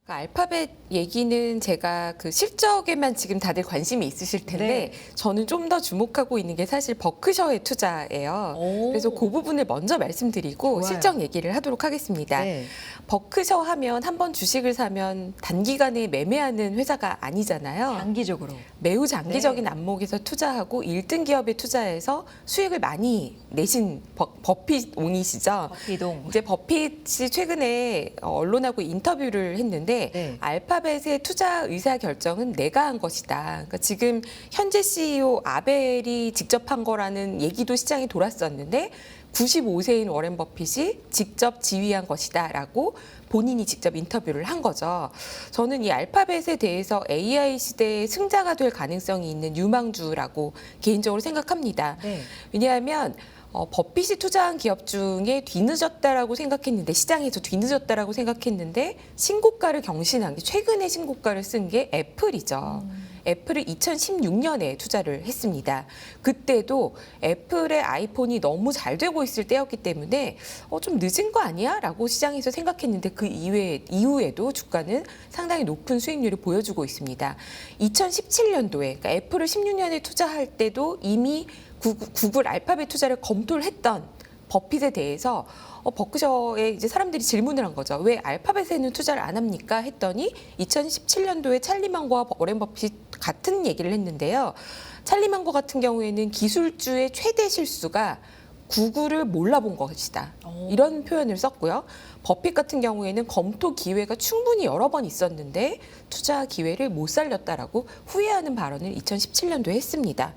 알파벳 얘기는 제가 그 실적에만 지금 다들 관심이 있으실 텐데 네. 저는 좀 더 주목하고 있는 게 사실 버크셔의 투자예요. 오. 그래서 그 부분을 먼저 말씀드리고 좋아요. 실적 얘기를 하도록 하겠습니다. 네. 버크셔 하면 한 번 주식을 사면 단기간에 매매하는 회사가 아니잖아요. 장기적으로. 매우 장기적인 네. 안목에서 투자하고 1등 기업에 투자해서 수익을 많이 내신 버핏 옹이시죠. 버피동. 이제 버핏이 최근에 언론하고 인터뷰를 했는데 네. 알파벳의 투자 의사 결정은 내가 한 것이다. 그러니까 지금 현재 CEO 아벨이 직접 한 거라는 얘기도 시장에 돌았었는데 95세인 워렌 버핏이 직접 지휘한 것이다라고 본인이 직접 인터뷰를 한 거죠. 저는 이 알파벳에 대해서 AI 시대의 승자가 될 가능성이 있는 유망주라고 개인적으로 생각합니다. 네. 왜냐하면 버핏이 투자한 기업 중에 뒤늦었다라고 생각했는데 시장에서 뒤늦었다라고 생각했는데 신고가를 경신한 게 최근에 신고가를 쓴 게 애플이죠. 애플을 2016년에 투자를 했습니다. 그때도 애플의 아이폰이 너무 잘 되고 있을 때였기 때문에 좀 늦은 거 아니야? 라고 시장에서 생각했는데 그 이후에도 주가는 상당히 높은 수익률을 보여주고 있습니다. 2017년도에 그러니까 애플을 16년에 투자할 때도 이미 구글 알파벳 투자를 검토를 했던 버핏에 대해서 버크셔에 이제 사람들이 질문을 한 거죠. 왜 알파벳에는 투자를 안 합니까? 했더니 2017년도에 찰리만과 워렌 버핏 같은 얘기를 했는데요. 찰리만과 같은 경우에는 기술주의 최대 실수가 구글을 몰라본 것이다. 이런 표현을 썼고요. 버핏 같은 경우에는 검토 기회가 충분히 여러 번 있었는데 투자 기회를 못 살렸다라고 후회하는 발언을 2017년도에 했습니다.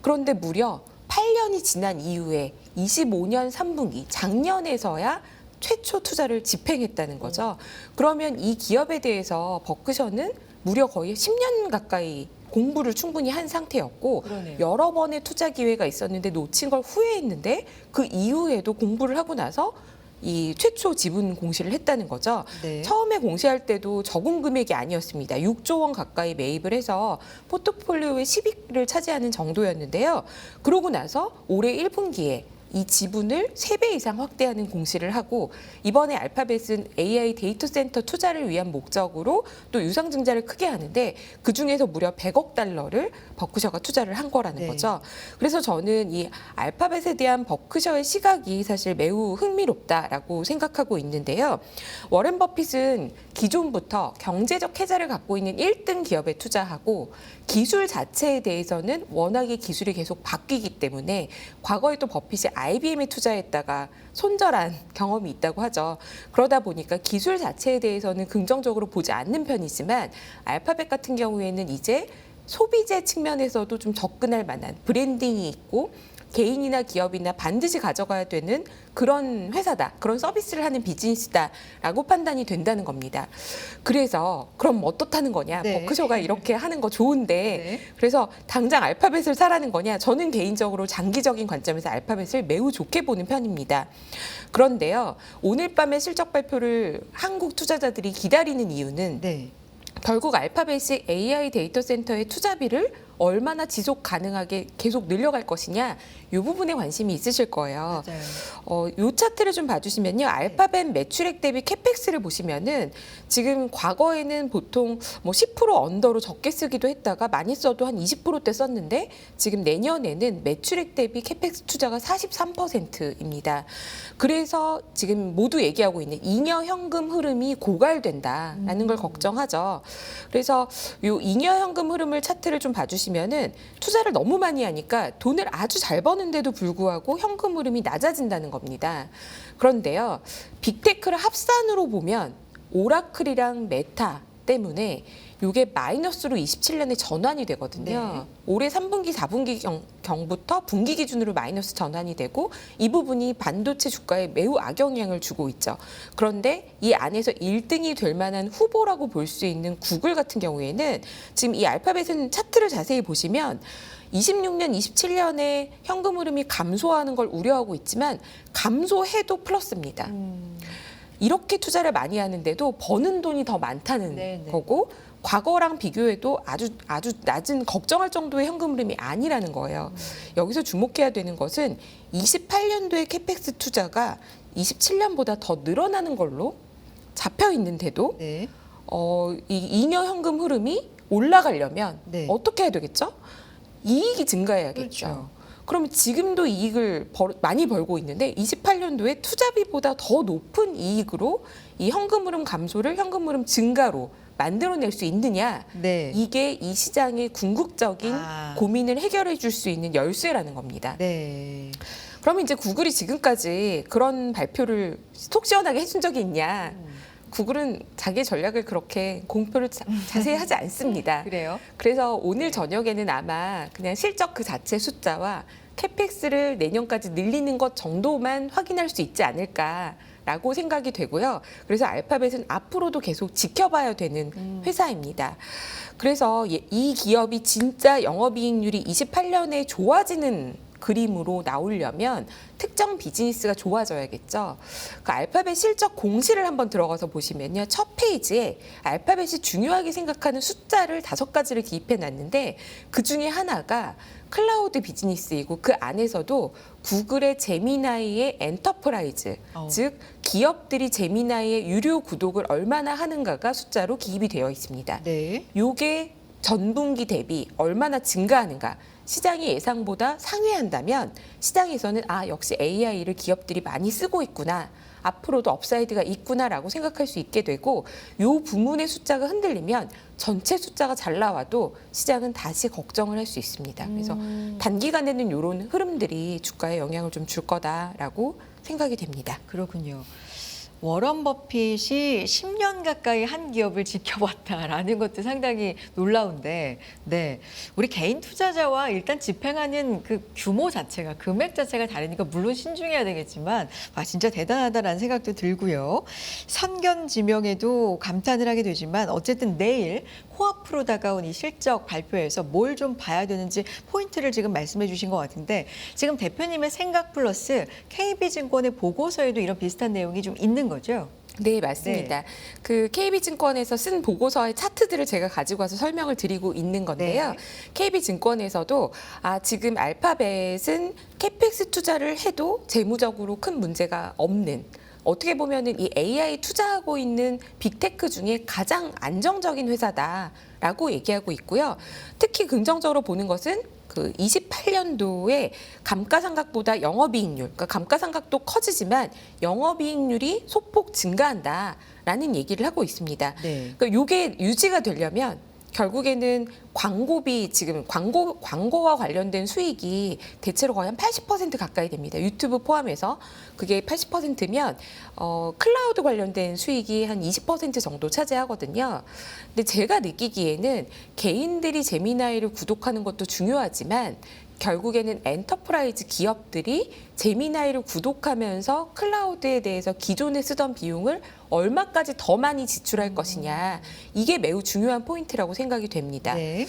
그런데 무려 8년이 지난 이후에 25년 3분기 작년에서야 최초 투자를 집행했다는 거죠. 그러면 이 기업에 대해서 버크셔는 무려 거의 10년 가까이 공부를 충분히 한 상태였고 그러네요. 여러 번의 투자 기회가 있었는데 놓친 걸 후회했는데 그 이후에도 공부를 하고 나서 이 최초 지분 공시를 했다는 거죠. 네. 처음에 공시할 때도 적은 금액이 아니었습니다. 6조 원 가까이 매입을 해서 포트폴리오의 10위를 차지하는 정도였는데요. 그러고 나서 올해 1분기에 이 지분을 3배 이상 확대하는 공시를 하고 이번에 알파벳은 AI 데이터 센터 투자를 위한 목적으로 또 유상증자를 크게 하는데 그중에서 무려 100억 달러를 버크셔가 투자를 한 거라는 네. 거죠. 그래서 저는 이 알파벳에 대한 버크셔의 시각이 사실 매우 흥미롭다라고 생각하고 있는데요. 워렌 버핏은 기존부터 경제적 혜자를 갖고 있는 1등 기업에 투자하고 기술 자체에 대해서는 워낙에 기술이 계속 바뀌기 때문에 과거에 또 버핏이 IBM에 투자했다가 손절한 경험이 있다고 하죠. 그러다 보니까 기술 자체에 대해서는 긍정적으로 보지 않는 편이지만 알파벳 같은 경우에는 이제 소비재 측면에서도 좀 접근할 만한 브랜딩이 있고 개인이나 기업이나 반드시 가져가야 되는 그런 회사다, 그런 서비스를 하는 비즈니스다라고 판단이 된다는 겁니다. 그래서 그럼 어떻다는 거냐? 네. 버크셔가 이렇게 하는 거 좋은데 네. 그래서 당장 알파벳을 사라는 거냐? 저는 개인적으로 장기적인 관점에서 알파벳을 매우 좋게 보는 편입니다. 그런데요, 오늘 밤에 실적 발표를 한국 투자자들이 기다리는 이유는 네. 결국 알파벳이 AI 데이터 센터의 투자비를 얼마나 지속 가능하게 계속 늘려갈 것이냐 이 부분에 관심이 있으실 거예요. 맞아요. 이 차트를 좀 봐주시면요. 알파벳 매출액 대비 캐펙스를 보시면은 지금 과거에는 보통 뭐 10% 언더로 적게 쓰기도 했다가 많이 써도 한 20%대 썼는데 지금 내년에는 매출액 대비 캐펙스 투자가 43%입니다. 그래서 지금 모두 얘기하고 있는 잉여 현금 흐름이 고갈된다라는 걸 걱정하죠. 그래서 이 잉여 현금 흐름을 차트를 좀 봐주시면은 투자를 너무 많이 하니까 돈을 아주 잘 버는데도 불구하고 현금 흐름이 낮아진다는 겁니다. 그런데요, 빅테크를 합산으로 보면 오라클이랑 메타 때문에 이게 마이너스로 27년에 전환이 되거든요. 네. 올해 3분기, 4분기 경부터 분기 기준으로 마이너스 전환이 되고 이 부분이 반도체 주가에 매우 악영향을 주고 있죠. 그런데 이 안에서 1등이 될 만한 후보라고 볼 수 있는 구글 같은 경우에는 지금 이 알파벳은 차트를 자세히 보시면 26년, 27년에 현금 흐름이 감소하는 걸 우려하고 있지만 감소해도 플러스입니다. 이렇게 투자를 많이 하는데도 버는 돈이 더 많다는 네네. 거고 과거랑 비교해도 아주 낮은 걱정할 정도의 현금 흐름이 아니라는 거예요. 여기서 주목해야 되는 것은 28년도에 캐펙스 투자가 27년보다 더 늘어나는 걸로 잡혀 있는데도 네. 이 잉여 현금 흐름이 올라가려면 네. 어떻게 해야 되겠죠? 이익이 증가해야겠죠. 그렇죠. 그러면 지금도 이익을 많이 벌고 있는데 28년도에 투자비보다 더 높은 이익으로 이 현금 흐름 감소를 현금 흐름 증가로 만들어낼 수 있느냐? 네. 이게 이 시장의 궁극적인 고민을 해결해 줄 수 있는 열쇠라는 겁니다. 네. 그러면 이제 구글이 지금까지 그런 발표를 속 시원하게 해준 적이 있냐? 구글은 자기의 전략을 그렇게 공표를 자세히 하지 않습니다. 그래요? 그래서 오늘 저녁에는 아마 그냥 실적 그 자체 숫자와 캐펙스를 내년까지 늘리는 것 정도만 확인할 수 있지 않을까라고 생각이 되고요. 그래서 알파벳은 앞으로도 계속 지켜봐야 되는 회사입니다. 그래서 이 기업이 진짜 영업이익률이 28년에 좋아지는 그림으로 나오려면 특정 비즈니스가 좋아져야겠죠. 그 알파벳 실적 공시를 한번 들어가서 보시면요. 첫 페이지에 알파벳이 중요하게 생각하는 숫자를 5가지를 기입해 놨는데 그 중에 하나가 클라우드 비즈니스이고 그 안에서도 구글의 제미나이의 엔터프라이즈, 즉 기업들이 제미나이의 유료 구독을 얼마나 하는가가 숫자로 기입이 되어 있습니다. 네. 요게 전분기 대비 얼마나 증가하는가. 시장이 예상보다 상회한다면 시장에서는 역시 AI를 기업들이 많이 쓰고 있구나. 앞으로도 업사이드가 있구나라고 생각할 수 있게 되고 요 부문의 숫자가 흔들리면 전체 숫자가 잘 나와도 시장은 다시 걱정을 할 수 있습니다. 그래서 단기간에는 이런 흐름들이 주가에 영향을 좀 줄 거다라고 생각이 됩니다. 그렇군요. 워런 버핏이 10년 가까이 한 기업을 지켜봤다라는 것도 상당히 놀라운데, 네, 우리 개인 투자자와 일단 집행하는 그 규모 자체가 금액 자체가 다르니까 물론 신중해야 되겠지만, 진짜 대단하다라는 생각도 들고요. 선견지명에도 감탄을 하게 되지만 어쨌든 내일 코앞으로 다가온 이 실적 발표에서 뭘 좀 봐야 되는지 포인트를 지금 말씀해 주신 것 같은데 지금 대표님의 생각 플러스 KB증권의 보고서에도 이런 비슷한 내용이 좀 있는 거죠? 네, 맞습니다. 네. 그 KB증권에서 쓴 보고서의 차트들을 제가 가지고 와서 설명을 드리고 있는 건데요. 네. KB증권에서도 지금 알파벳은 캐펙스 투자를 해도 재무적으로 큰 문제가 없는 어떻게 보면은 이 AI 투자하고 있는 빅테크 중에 가장 안정적인 회사다라고 얘기하고 있고요. 특히 긍정적으로 보는 것은 그 28년도에 감가상각보다 영업이익률, 그러니까 감가상각도 커지지만 영업이익률이 소폭 증가한다라는 얘기를 하고 있습니다. 네. 그러니까 이게 유지가 되려면 결국에는 광고비 지금 광고와 관련된 수익이 대체로 거의 한 80% 가까이 됩니다. 유튜브 포함해서 그게 80%면 클라우드 관련된 수익이 한 20% 정도 차지하거든요. 근데 제가 느끼기에는 개인들이 제미나이를 구독하는 것도 중요하지만 결국에는 엔터프라이즈 기업들이 제미나이를 구독하면서 클라우드에 대해서 기존에 쓰던 비용을 얼마까지 더 많이 지출할 것이냐 이게 매우 중요한 포인트라고 생각이 됩니다. 네.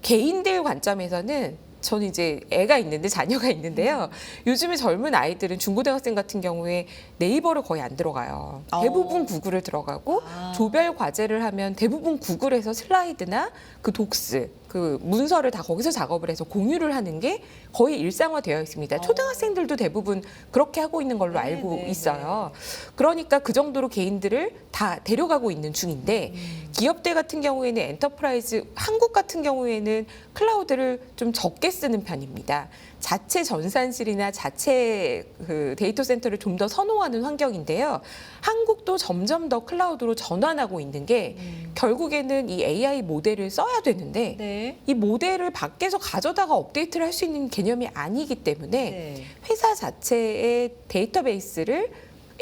개인들 관점에서는 저는 이제 애가 있는데 자녀가 있는데요. 요즘에 젊은 아이들은 중고등학생 같은 경우에 네이버를 거의 안 들어가요. 대부분 구글을 들어가고 조별 과제를 하면 대부분 구글에서 슬라이드나 그 독스, 그 문서를 다 거기서 작업을 해서 공유를 하는 게 거의 일상화되어 있습니다. 초등학생들도 대부분 그렇게 하고 있는 걸로 알고 있어요. 그러니까 그 정도로 개인들을 다 데려가고 있는 중인데 기업들 같은 경우에는 엔터프라이즈, 한국 같은 경우에는 클라우드를 좀 적게 쓰는 편입니다. 자체 전산실이나 자체 그 데이터 센터를 좀 더 선호하는 환경인데요. 한국도 점점 더 클라우드로 전환하고 있는 게 결국에는 이 AI 모델을 써야 되는데 네. 이 모델을 밖에서 가져다가 업데이트를 할 수 있는 개념이 아니기 때문에 네. 회사 자체의 데이터베이스를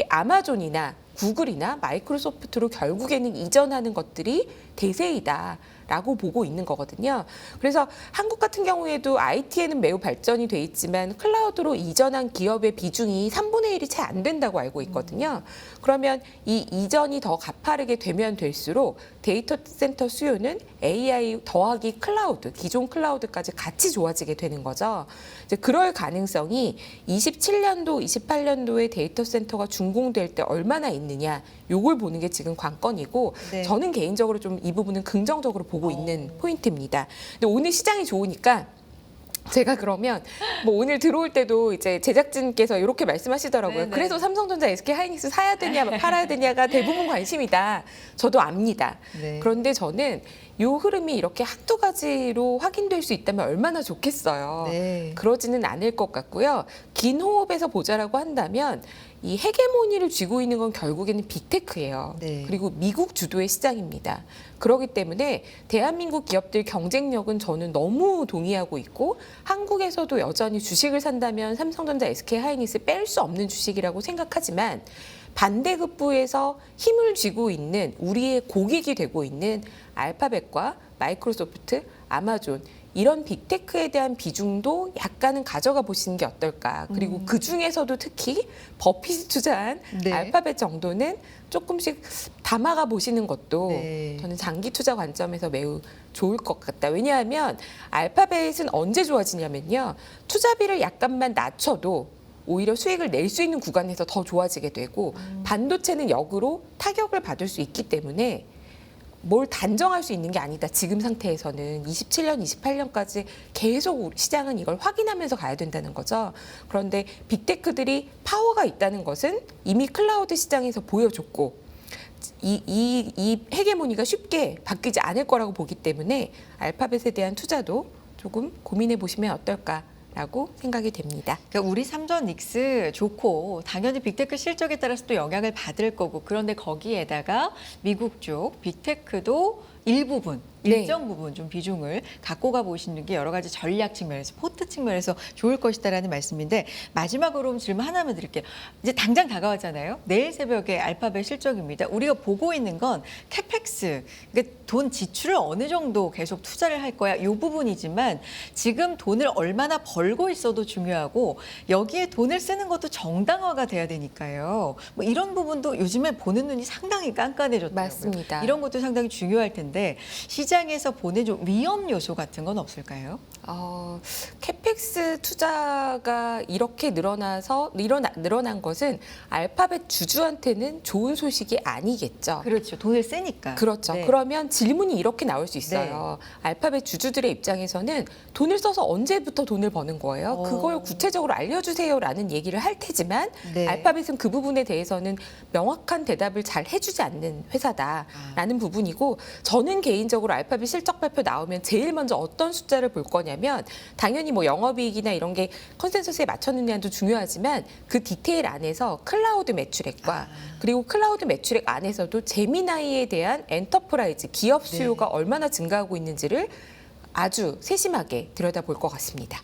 아마존이나 구글이나 마이크로소프트로 결국에는 이전하는 것들이 대세이다. 라고 보고 있는 거거든요. 그래서 한국 같은 경우에도 IT에는 매우 발전이 돼 있지만 클라우드로 이전한 기업의 비중이 3분의 1이 채 안 된다고 알고 있거든요. 그러면 이 이전이 더 가파르게 되면 될수록 데이터 센터 수요는 AI 더하기 클라우드, 기존 클라우드까지 같이 좋아지게 되는 거죠. 이제 그럴 가능성이 27년도, 28년도에 데이터 센터가 준공될 때 얼마나 있느냐, 요걸 보는 게 지금 관건이고 네. 저는 개인적으로 좀 이 부분은 긍정적으로 보고 있는 포인트입니다. 근데 오늘 시장이 좋으니까 제가 그러면 뭐 오늘 들어올 때도 이제 제작진께서 이렇게 말씀하시더라고요. 네네. 그래서 삼성전자, SK하이닉스 사야 되냐 팔아야 되냐가 대부분 관심이다. 저도 압니다. 네. 그런데 저는 요 흐름이 이렇게 한두 가지로 확인될 수 있다면 얼마나 좋겠어요. 네. 그러지는 않을 것 같고요. 긴 호흡에서 보자라고 한다면 이 헤게모니를 쥐고 있는 건 결국에는 빅테크예요. 네. 그리고 미국 주도의 시장입니다. 그렇기 때문에 대한민국 기업들 경쟁력은 저는 너무 동의하고 있고 한국에서도 여전히 주식을 산다면 삼성전자, SK하이닉스 뺄 수 없는 주식이라고 생각하지만 반대급부에서 힘을 쥐고 있는 우리의 고객이 되고 있는 알파벳과 마이크로소프트, 아마존 이런 빅테크에 대한 비중도 약간은 가져가 보시는 게 어떨까. 그리고 그 중에서도 특히 버핏이 투자한 네. 알파벳 정도는 조금씩 담아가 보시는 것도 네. 저는 장기 투자 관점에서 매우 좋을 것 같다. 왜냐하면 알파벳은 언제 좋아지냐면요. 투자비를 약간만 낮춰도 오히려 수익을 낼 수 있는 구간에서 더 좋아지게 되고 반도체는 역으로 타격을 받을 수 있기 때문에 뭘 단정할 수 있는 게 아니다. 지금 상태에서는 27년, 28년까지 계속 시장은 이걸 확인하면서 가야 된다는 거죠. 그런데 빅테크들이 파워가 있다는 것은 이미 클라우드 시장에서 보여줬고 이 헤게모니가 쉽게 바뀌지 않을 거라고 보기 때문에 알파벳에 대한 투자도 조금 고민해 보시면 어떨까라고 생각이 됩니다. 그러니까 우리 삼전 닉스 좋고 당연히 빅테크 실적에 따라서 또 영향을 받을 거고 그런데 거기에다가 미국 쪽 빅테크도 일부분 네. 일정 부분 좀 비중을 갖고 가 보시는 게 여러 가지 전략 측면에서 포트 측면에서 좋을 것이다라는 말씀인데 마지막으로 질문 하나만 드릴게요. 이제 당장 다가왔잖아요. 내일 새벽에 알파벳 실적입니다. 우리가 보고 있는 건 캐펙스, 그러니까 돈 지출을 어느 정도 계속 투자를 할 거야 이 부분이지만 지금 돈을 얼마나 벌고 있어도 중요하고 여기에 돈을 쓰는 것도 정당화가 돼야 되니까요. 뭐 이런 부분도 요즘에 보는 눈이 상당히 깐깐해졌더라고요. 맞습니다. 이런 것도 상당히 중요할 텐데 시장에서 보는 좀 위험 요소 같은 건 없을까요? 캐펙스 투자가 이렇게 늘어난 것은 알파벳 주주한테는 좋은 소식이 아니겠죠. 그렇죠. 돈을 쓰니까. 그렇죠. 네. 그러면 질문이 이렇게 나올 수 있어요. 알파벳 주주들의 입장에서는 돈을 써서 언제부터 돈을 버는 거예요? 그걸 구체적으로 알려주세요라는 얘기를 할 테지만 네. 알파벳은 그 부분에 대해서는 명확한 대답을 잘 해주지 않는 회사다라는 부분이고 저는 개인적으로 알파벳 실적 발표 나오면 제일 먼저 어떤 숫자를 볼 거냐면 당연히 뭐 영업이익이나 이런 게 컨센서스에 맞췄느냐도 중요하지만 그 디테일 안에서 클라우드 매출액과 그리고 클라우드 매출액 안에서도 제미나이에 대한 엔터프라이즈 기업 수요가 얼마나 증가하고 있는지를 아주 세심하게 들여다볼 것 같습니다.